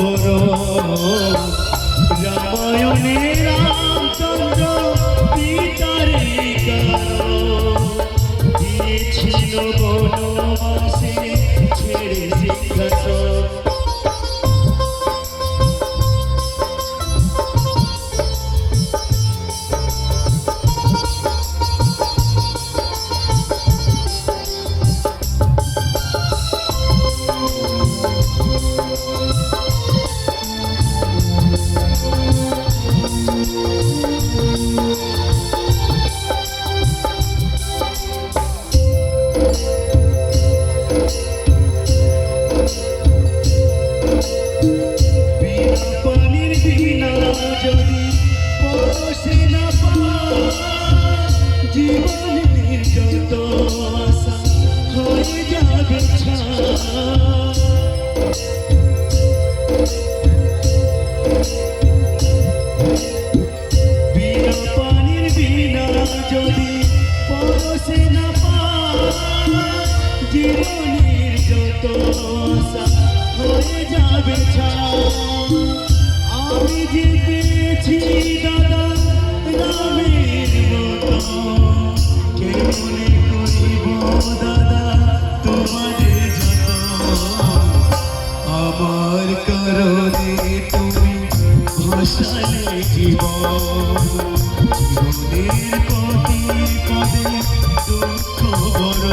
বড় রামায়ণে রামচন্দ্র পিতারে দিয়েছিল বনবাসে ছেড়ে সিংহাসন। জীবনের যত আশা হয়ে যাবে বিনা পানির বিনা যদি পরশে না পায় জীবনের যত আশা হয়ে যাবে আমি যে পেয়েছি দাদা রামের মতো কেমনে করিব দাদা তোমাদের যত আমার কারণে তুমি ভাসালে জীবন মনের পদে পদে দুঃখ বড়